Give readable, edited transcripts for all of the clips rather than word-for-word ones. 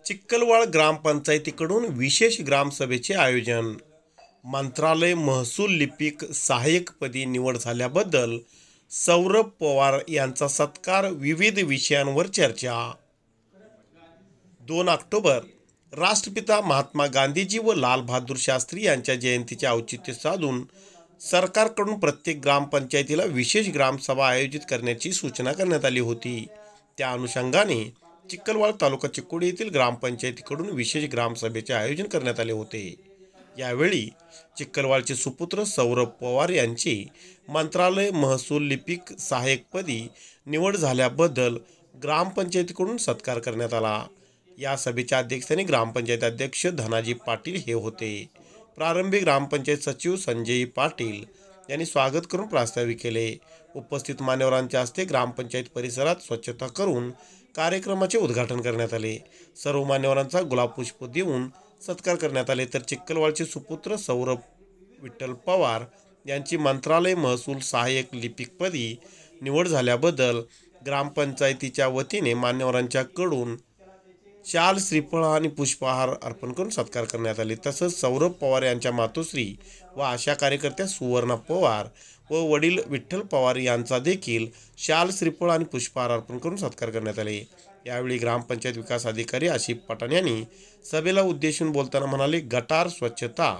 चिक्कलवाड ग्रामपंचायतीकडून विशेष ग्रामसभेचे आयोजन. मंत्रालय महसूल लिपिक सहाय्यकपदी निवड झाल्याबद्दल सौरभ पवार यांचा सत्कार. विविध विषयांवर चर्चा. 2 ऑक्टोबर राष्ट्रपिता महात्मा गांधीजी व लाल बहादूर शास्त्री यांच्या जयंतीचे औचित्य साधून सरकारकडून प्रत्येक ग्रामपंचायतीला विशेष ग्रामसभा आयोजित करण्याची सूचना करण्यात आली होती. त्या अनुषंगाने चिक्कलवाड तालुका चिक्कोडी येथील ग्रामपंचायतीकडून विशेष ग्रामसभेचे आयोजन करण्यात आले होते. यावेळी चिक्कलवाडचे सुपुत्र सौरभ पवार यांची मंत्रालय महसूल लिपिक सहाय्यकपदी निवड झाल्याबद्दल ग्रामपंचायतीकडून सत्कार करण्यात आला. या सभेच्या अध्यक्षस्थानी ग्रामपंचायत अध्यक्ष धनाजी पाटील हे होते. प्रारंभी ग्रामपंचायत सचिव संजय पाटील यांनी स्वागत करून प्रास्ताविक केले. उपस्थित मान्यवरांच्या हस्ते ग्रामपंचायत परिसरात स्वच्छता करून कार्यक्रमाचे उद्घाटन करण्यात आले. सर्व मान्यवरांचा गुलाब पुष्प देऊन सत्कार करण्यात आले. तर चिक्कलवाडचे सुपुत्र सौरभ विठ्ठल पवार यांची मंत्रालय महसूल सहाय्यक लिपिकपदी निवड झाल्याबद्दल ग्रामपंचायतीच्या वतीने मान्यवरांच्याकडून शाल, श्रीफळ आणि पुष्पहार अर्पण करून सत्कार करण्यात आले. तसंच सौरभ पवार यांच्या मातोश्री व आशा कार्यकर्त्या सुवर्णा पवार व वडील विठ्ठल पवार यांचा देखील शाल, श्रीफळ आणि पुष्पहार अर्पण करून सत्कार करण्यात आले. यावेळी ग्रामपंचायत विकास अधिकारी आशिफ पठाण यांनी सभेला उद्देशून बोलताना म्हणाले, गटार स्वच्छता,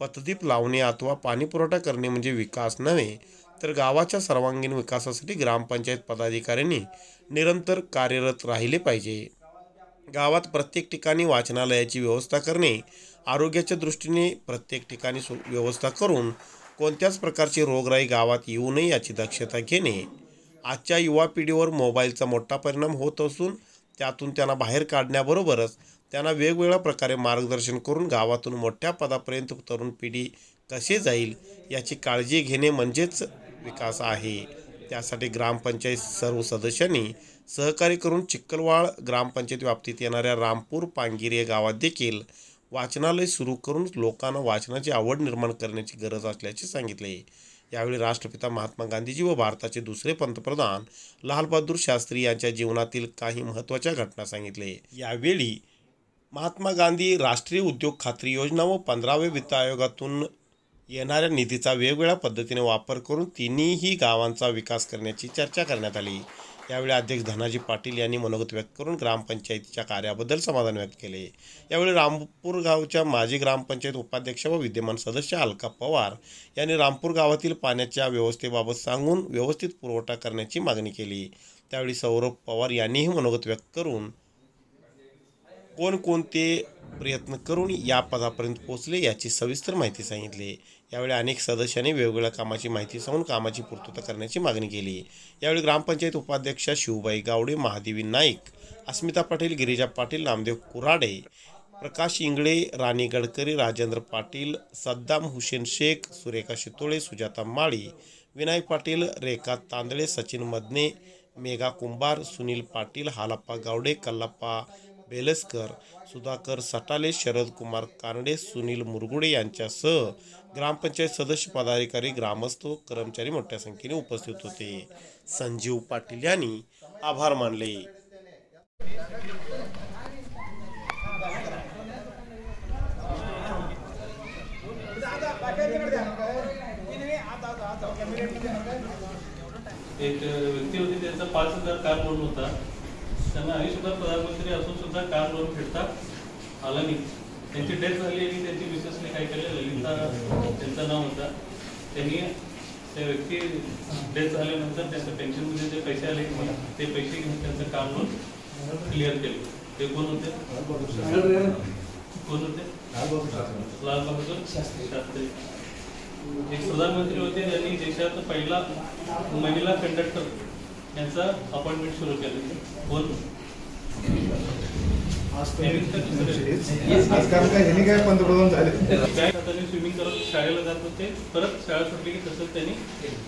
पथदीप लावणे अथवा पाणी पुरवठा करणे म्हणजे विकास नव्हे, तर गावाच्या सर्वांगीण विकासासाठी ग्रामपंचायत पदाधिकाऱ्यांनी निरंतर कार्यरत राहिले पाहिजे. गावात प्रत्येक ठिकाणी वाचनालयाची व्यवस्था करणे, आरोग्याच्या दृष्टीने प्रत्येक ठिकाणी व्यवस्था करून कोणत्याच प्रकारची रोगराई गावात येऊ नये याची दक्षता घेणे. आजच्या युवा पिढीवर मोबाईलचा मोठा परिणाम होत असून त्यातून त्यांना बाहेर काढण्याबरोबरच त्यांना वेगवेगळ्या प्रकारे मार्गदर्शन करून गावातून मोठ्या पदापर्यंत तरुण पिढी कसे जाईल याची काळजी घेणे म्हणजेच विकास आहे. त्यासाठी ग्रामपंचायत सर्व सदस्यांनी सहकार्य करून चिक्कलवाड ग्रामपंचायत व्याप्तीत येणाऱ्या रामपूर पांगिरी या गावात देखील वाचनालय सुरू करून लोकांना वाचनाची आवड निर्माण करण्याची गरज असल्याचे सांगितले. यावेळी राष्ट्रपिता महात्मा गांधीजी व भारताचे दुसरे पंतप्रधान लाल बहादूर शास्त्री यांच्या जीवनातील काही महत्त्वाच्या घटना सांगितले. यावेळी महात्मा गांधी राष्ट्रीय उद्योग खात्री योजना व 15व्या वित्त आयोगातून येणाऱ्या निधीचा वेगवेगळ्या पद्धतीने वापर करून तिन्ही गावांचा विकास करण्याची चर्चा करण्यात आली. यावेळी अध्यक्ष धनाजी पाटील यांनी मनोगत व्यक्त करून ग्रामपंचायतीच्या कार्याबद्दल समाधान व्यक्त केले. यावेळी रामपूर गावच्या माजी ग्रामपंचायत उपाध्यक्ष व विद्यमान सदस्य अलका पवार यांनी रामपूर गावातील पाण्याच्या व्यवस्थेबाबत सांगून व्यवस्थित पुरवठा करण्याची मागणी केली. त्यावेळी सौरभ पवार यांनीही मनोगत व्यक्त करून कोणकोणते प्रयत्न करून या पदापर्यंत पोहोचले याची सविस्तर माहिती सांगितली. यावेळी अनेक सदस्यांनी वेगवेगळ्या कामाची माहिती सांगून कामाची पूर्तता करण्याची मागणी केली. यावेळी ग्रामपंचायत उपाध्यक्षा शिवबाई गावडे, महादेवी नाईक, अस्मिता पाटील, गिरिजा पाटील, नामदेव कुराडे, प्रकाश इंगळे, राणी गडकरी, राजेंद्र पाटील, सद्दाम हुसेन शेख, सुरेखा शितोळे, सुजाता माळी, विनायक पाटील, रेखा तांदळे, सचिन मदने, मेघा कुंभार, सुनील पाटील, हालप्पा गावडे, कल्लाप्पा बेलसकर, सुधाकर सटाले, शरद कुमार कानडे, सुनील मुरगुडे यांच्यासह ग्रामपंचायत सदस्य, पदाधिकारी, ग्रामस्थ व कर्मचारी मोठ्या संख्येने उपस्थित होते. संजीव पाटील यांनी आभार मानले. एक व्यक्ती होती, त्यांचा 5,000 कार लोन होता. त्यांना सुद्धा प्रधानमंत्री असून सुद्धा कार लोन फेडता आला नाही. त्यांची डेथ झाली आणि त्यांची मिसेसने काय केलं, ललिता त्यांचं नाव होता. त्यांनी त्या व्यक्ती डेथ झाल्यानंतर त्यांच्या पेन्शनमध्ये जे पैसे आले ते पैसे घेऊन त्यांचं कार लोन क्लिअर केलं. ते कोण होते? लाल बहादूर शास्त्री. एक प्रधानमंत्री होते ज्यांनी देशात पहिला महिला कंडक्टर यांचा अपॉइंटमेंट सुरू केलं. कोण? पंतप्रधान झाले. स्विमिंग करत शाळेला जात होते, परत शाळा सुटली की तसंच त्यांनी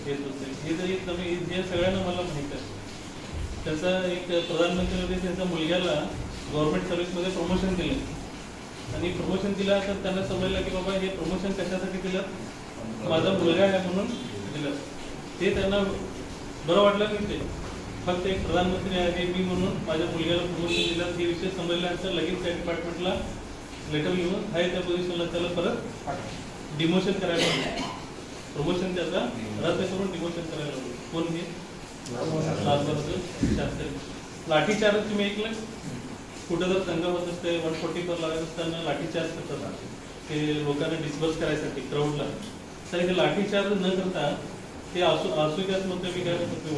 येत होते. हे जर एक तुम्ही जे सगळ्यांना मला माहीत आहे. त्याचा एक प्रधानमंत्री होते, त्यांच्या मुलग्याला गव्हर्नमेंट सर्व्हिसमध्ये प्रमोशन दिलं आणि प्रमोशन दिला तर त्यांना समजलं की बाबा हे प्रमोशन कशासाठी दिलं, माझा मुलगा आहे म्हणून दिलं. ते त्यांना बरं वाटलं नाही. ते फक्त एक प्रधानमंत्री आहे मी म्हणून माझ्या मुलग्याला प्रमोशन दिलं हे विषय समजल्यानंतर लगेच त्या डिपार्टमेंटला लेटर लिहून आहे त्या पोझिशनला त्याला परत डिमोशन करायला लागलं. प्रमोशन त्याचा रद्द करून डिमोशन करायला लागलं. कोण हे लालबहादूर शास्त्री. लाठीचार्ज तुम्ही ऐकलं कुठं जर दंगा होत असते 144 लागत असताना लाठीचार्ज करतात ते लोकांना डिस्पर्स करायसाठी क्राऊडला. तर हे लाठीचार्ज न करता ते आसुक्यात म्हणतो मी काय म्हणतो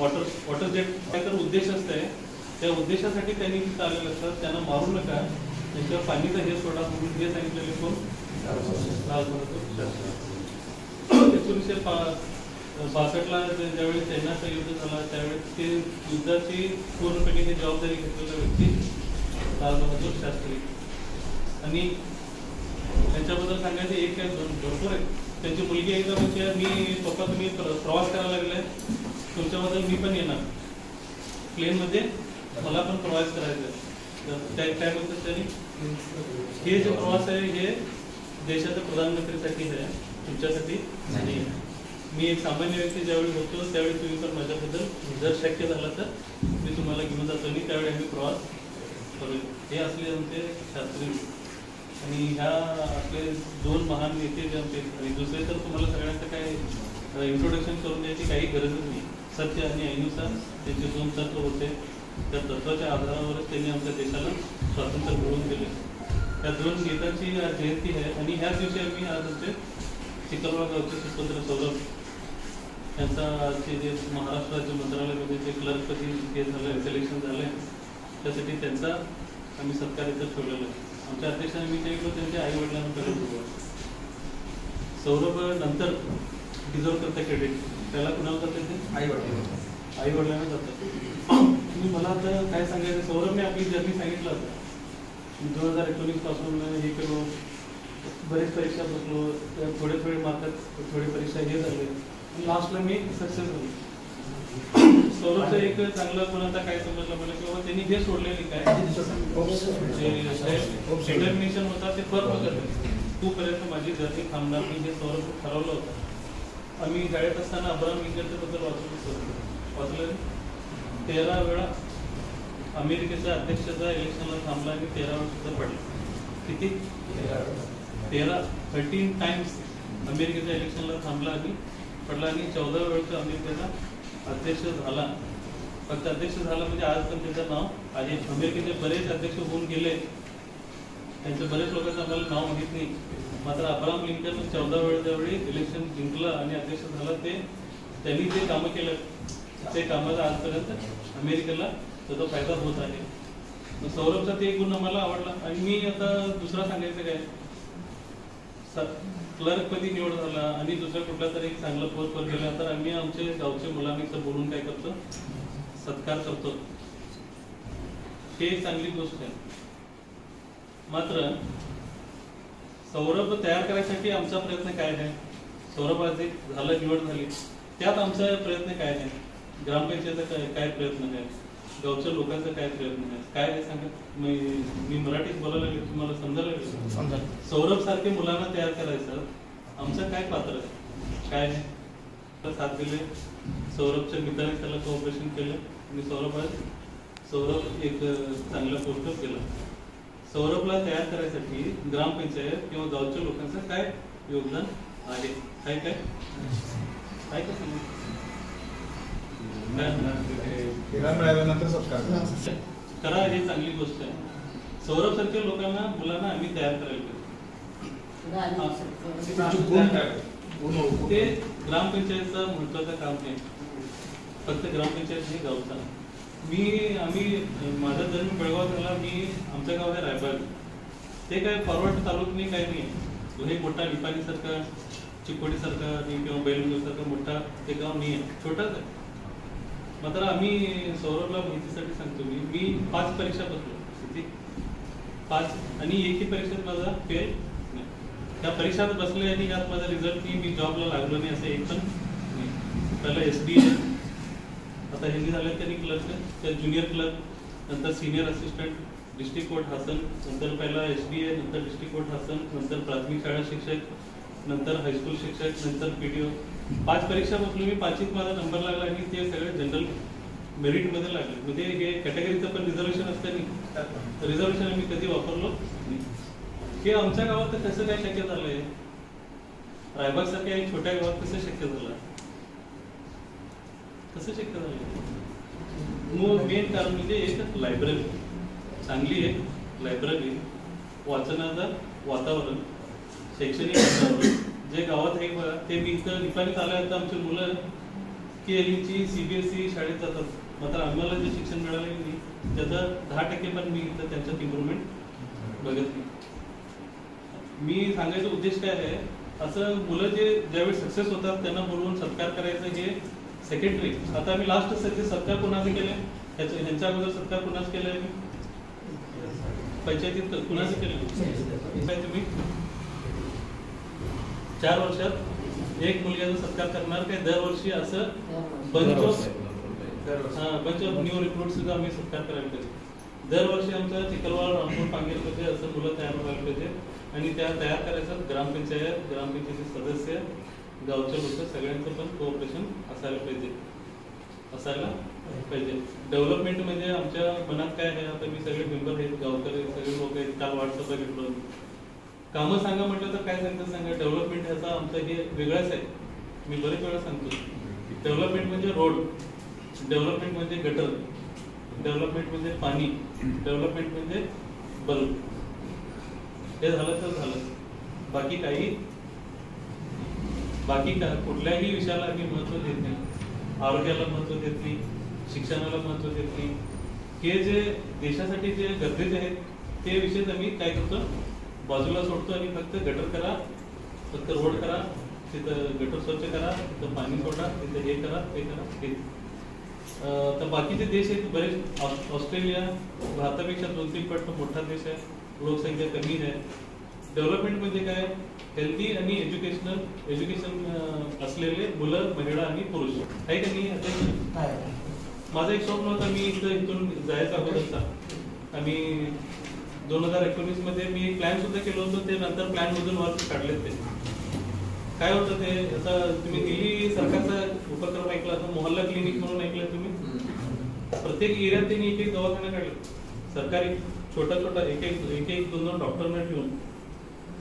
वॉटर जेट काय तर उद्देश असतंय त्या उद्देशासाठी त्यांनी तिथं आलेलं असतात. त्यांना मारू नका त्यांच्या पाणीचा हे सोडा म्हणून हे सांगितलेले कोण लालबहादूर. 1962ला ज्यावेळी चायनाचं युद्ध झाला त्यावेळी ते युद्धाची पूर्णपणे ही जबाबदारी घेतलेला व्यक्ती लालबहादूर शास्त्री. आणि त्यांच्याबद्दल सांगायचं एक काय भरपूर आहे. त्यांची मुलगी एकदा म्हणजे मी पप्पा तुम्ही प्रवास करायला लागलाय तुमच्याबद्दल मी पण येणार प्लेनमध्ये मला पण प्रवास करायचा आहे. काय म्हणतात त्यांनी हे जे प्रवास आहे हे देशाच्या प्रधानमंत्रीसाठी आहे तुमच्यासाठी नाही. मी एक सामान्य व्यक्ती ज्यावेळी होतो त्यावेळी तुम्ही पण माझ्याबद्दल जर शक्य झालं तर मी तुम्हाला घेऊन जातो आणि त्यावेळी आम्ही प्रवास करू. हे असले आमचे शास्त्री. आणि ह्या आपले दोन महान नेते जे आमचे आणि दुसरे तर तुम्हाला सगळ्यांचं काय इंट्रोडक्शन करून द्यायची काही गरजच नाही. सत्य आणि अहिंसा त्यांचे दोन तत्व होते. त्या तत्वाच्या आधारावरच त्यांनी आमच्या देशाला स्वातंत्र्य मिळवून दिले. त्या दोन नेत्यांची जयंती आहे आणि ह्याच दिवशी आम्ही आज आमचे चिखलवाड गावचे सुपुत्र सौरभ यांचा आजचे जे महाराष्ट्र राज्य मंत्रालयामध्ये जे क्लर्कपदी हे झालं सिलेक्शन झालं आहे त्यासाठी त्यांचा आम्ही सत्कार इथं ठेवलेला आहे. आमच्या अध्यक्षांनी मी काही त्यांच्या आई वडिलांना करेल. सौरभ नंतर डिझर्व करते क्रेडिट त्याला कुणाला जाते ते आई वडिलांना जातात. तुम्ही मला आता काय सांगायचं सौरभने आपली जर्नी सांगितलं होतं. 2019 पासून हे केलो बरेच परीक्षा बसलो थोडे मार्कात थोडी परीक्षा हे झाले लास्टला मी सक्सेस झालो. सौरभचं एक चांगलं गुण आता काय समजलं मला की बाबा त्यांनी जे सोडलेली काय डिटर्मिनेशन होता ते फर्म करते तूपर्यंत माझी जर्नी थांबणार मी हे सौरभ ठरवलं होतं. आम्ही शाळेत असताना अब्राहम लिंकनच्या बद्दल वाचलं 13 वेळा अमेरिकेचा अध्यक्षाचा इलेक्शनला थांबला आणि 13 वेळा सुद्धा पडला. किती 13 टाइम्स अमेरिकेच्या इलेक्शनला थांबला आणि पडला आणि 14 वेळचा अमेरिकेचा अध्यक्ष झाला. फक्त अध्यक्ष झाला म्हणजे आज पण त्याचं नाव आहे. अमेरिकेचे बरेच अध्यक्ष होऊन गेले त्यांचं बरेच लोकांचं आम्हाला नाव माहीत नाही. मात्र अब्राहम लिंकन 14 वेळ ज्यावेळी इलेक्शन जिंकलं आणि अध्यक्ष झालं ते त्यांनी जे कामं केलं ते कामाचा आजपर्यंत अमेरिकेला त्याचा फायदा होत आहे. सौरभचा ते गुण आम्हाला आवडला. आणि मी आता दुसरा सांगायचं काय क्लर्कपदी निवड झाला आणि दुसऱ्या कुठला तरी एक चांगला पोस्टवर गेला तर आम्ही आमचे गावचे मुलांनी बोलून काय करतो सत्कार करतो. हे एक चांगली गोष्ट आहे. मात्र सौरभ तयार करायसाठी आमचा प्रयत्न काय आहे. सौरभ आज एक झालं निवड झाली त्यात आमचा प्रयत्न काय आहे. ग्रामपंचायतचा काय प्रयत्न आहे. गावच्या लोकांचा काय प्रयत्न आहे काय हे सांगा. मी मराठीत बोलायला लागले तुम्हाला समजायला सौरभ सारखे मुलांना तयार करायचं आमचं काय पात्र आहे काय नाही. साथ दिले सौरभच्या मित्राने त्याला कोऑपरेशन केलं आणि सौरभ एक चांगल्या पोस्टवर गेला. सौरभला तयार करायसाठी ग्रामपंचायत किंवा गावच्या लोकांचं काय योगदान आहे काय काय काय का सांगा. मिळाल्यानंतर सत्कार करा ही चांगली गोष्ट आहे. सौरभ सारख्या लोकांना मुलांना आम्ही तयार करायला ते ग्रामपंचायतचं महत्वाचं काम आहे. फक्त ग्रामपंचायत हे गावचा आम्ही माझा जन्म बेळगाव झाला. मी आमचं गाव आहे रायबाग. ते काय फॉरवर्ड तालुक नाही काही नाही. हे मोठा निपाणी सारखा चिकोडी सारखा किंवा बैलूर सारखा मोठा ते गाव नाही आहे छोटाच आहे. मात्र आम्ही सौरभला माहितीसाठी सांगतो मी 5 परीक्षा बसलो किती 5 आणि एकही परीक्षेत माझा फेल नाही. त्या परीक्षात बसले आणि यात माझा रिझल्ट की मी जॉबला लागलो नाही असं एक पण नाही. पहिला SDA आता हिंदी झालं त्यांनी क्लर्क त्या ज्युनियर क्लर्क नंतर senior assistant district court Hassan नंतर पहिला SDA नंतर डिस्ट्रिक्ट कोर्ट हासन नंतर प्राथमिक शाळा शिक्षक नंतर हायस्कूल शिक्षक नंतर PDO 5 परीक्षा बसलो मी. 5वीत माझा नंबर लागला आणि ते सगळे जनरल मेरिटमध्ये लागले. म्हणजे हे कॅटेगरीचं पण रिझर्वेशन असतं नाही, रिझर्वेशन आम्ही कधी वापरलो नाही. हे आमच्या गावात तर कसं काय शक्य झालंय? रायबाग सारख्या एक छोट्या गावात कसं शक्य झालं? कसं शक्य झालं? मग मेन कारण म्हणजे एक लायब्ररी चांगली आहे, लायब्ररी, वाचनाचं वातावरण, शैक्षणिक वातावरण जे गावात आहे बघा, ते मी इथं निपाणीत आल्यानंतर आमची मुलं केएलईची CBSE शाळेत जातात, मात्र आम्हाला जे शिक्षण मिळालं नाही त्याचं 10% पण मी इथं त्यांच्यात इम्प्रूव्हमेंट बघत नाही. मी सांगायचा उद्देश काय आहे, असं मुलं जे ज्यावेळी सक्सेस होतात त्यांना बोलवून सत्कार करायचं हे सेकंडरी. आता आम्ही लास्ट सत्कार कोणाचे केले? ह्यांच्या अगोदर सत्कार कोणाच केलाय? पंचायतीत कुणाचं केलं? काय तुम्ही 4 वर्षात एक मुलग्याचा सत्कार करणार काय? दरवर्षी असं बंच ऑफ न्यू रिक्रुट्सचा आम्ही सत्कार करायला पाहिजे. दरवर्षी आमचा चिखलवाड, रामपूर, पांगेरमध्ये असं मुलं तयार व्हायला पाहिजे आणि त्या तयार करायचं ग्रामपंचायत, ग्रामपंचायतीचे सदस्य, गावचे लोक सगळ्यांचं पण कोऑपरेशन असायला पाहिजे. डेव्हलपमेंट म्हणजे आमच्या मनात काय आहे, आता मी सगळे मेंबर आहेत, गावकरी सगळे लोक आहेत, काल व्हॉट्सअप घेतलं, कामं सांगा म्हटलं तर काय सांगतं सांगा. डेव्हलपमेंट ह्याचा आमचं हे वेगळंच आहे. मी बरेच वेळा सांगतो, डेव्हलपमेंट म्हणजे रोड, डेव्हलपमेंट म्हणजे गटर, डेव्हलपमेंट म्हणजे पाणी, डेव्हलपमेंट म्हणजे बल्ब. हे झालं तर झालं, बाकी कुठल्याही विषयाला आम्ही महत्त्व देत नाही. आरोग्याला महत्त्व देत नाही, शिक्षणाला महत्त्व देत नाही. हे जे देशासाठी जे गरजेचे आहेत ते विषय आम्ही काय करतो, बाजूला सोडतो आणि फक्त गटर करा, फक्त रोड करा, तिथं गटर स्वच्छ करा, तिथं पाणी सोडा, तिथं हे करा, ते करा, हे. तर बाकीचे देश आहेत बरेच. ऑस्ट्रेलिया भारतापेक्षा 2-3 पट मोठा देश आहे, लोकसंख्या कमी आहे. डेव्हलपमेंट म्हणजे काय? हेल्दी आणि एज्युकेशन असलेले मुलं, महिला आणि पुरुष आहे का नाही? माझं एक स्वप्न होतं, मी इथून जायचं अगोदरचा. आम्ही 2019 मध्ये मी एक प्लॅन सुद्धा केलं होतं, ते नंतर प्लॅन मधून वर्क काढले. ते काय होतं ते, आता तुम्ही दिल्ली सरकारचा उपक्रम ऐकला तर मोहल्ला क्लिनिक म्हणून ऐकलं तुम्ही? प्रत्येक एरियात त्यांनी एक दवाखाना काढले सरकारी, छोटा एक 2 डॉक्टरना ठेवून.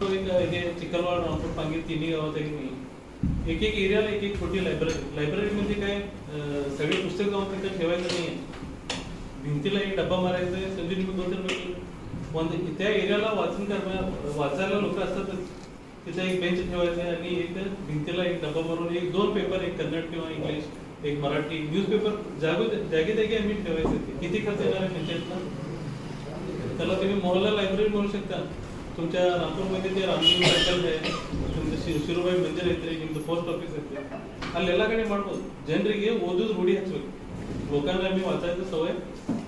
तो एक हे चिखलवाड, रामपूर, पांगीर तिन्ही गावात आहे की नाही, एक एरियाला एक छोटी लायब्ररी म्हणजे काय, सगळे पुस्तक जाऊन तिथे ठेवायचं नाही, भिंतीला एक डब्बा मारायचा आहे, संजीवनी बुकवंतर त्या एरियाला वाचायला लोक असतात, तिथे एक बेंच ठेवायचा आहे आणि एक भिंतीला एक डब्बा मारून 1-2 पेपर, एक कन्नड किंवा इंग्लिश, एक मराठी न्यूजपेपर जागी आम्ही ठेवायचे. किती खर्च येणार आहे पंचायतला? त्याला तुम्ही मोहल्ला लायब्ररी म्हणू शकता. तुमच्या रामपूरमध्ये ते रामलिंग सर्कल आहे, तुमचं शिरूबाई मंदिर आहे, तुमचं पोस्ट ऑफिस आहे, अಲ್ಲೆಲ್ಲಕಡೆ ಮಾಡ್ಬೋದು. ಜನರಿಗೆ ಓದೋದು ರೂಢಿ ಹಚ್ಚಬೇಕು. लोकांना आम्ही वाचायचं सवय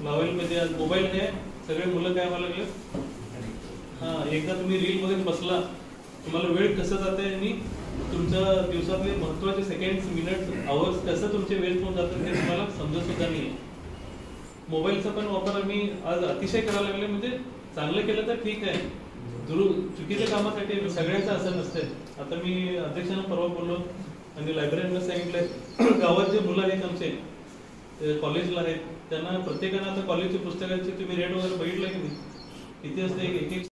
लावायला पाहिजे. आज मोबाईल आहे, सगळे मुलं काय व्हायला लागले, एकदा तुम्ही रील बघत बसला, तुम्हाला वेळ कसं जाते आणि तुमच्या दिवसातले महत्वाचे सेकंड्स, मिनिट्स, आवर्स कसं तुमचे वेळ होऊन जातात ते तुम्हाला समजत सुद्धा नाही. मोबाईलचा पण वापर आम्ही आज अतिशय करायला लागले. म्हणजे चांगलं केलं तर ठीक आहे, चुकीच्या कामासाठी सगळ्यांचं असं नसतंय. आता मी अध्यक्षांना परवा बोललो आणि लायब्ररीनं सांगितलंय, गावात जे मुलं आहेत आमचे कॉलेजला आहेत त्यांना प्रत्येकानं आता कॉलेजच्या पुस्तकाचे तुम्ही रेट वगैरे बघितलं की नाही, किती असते? एक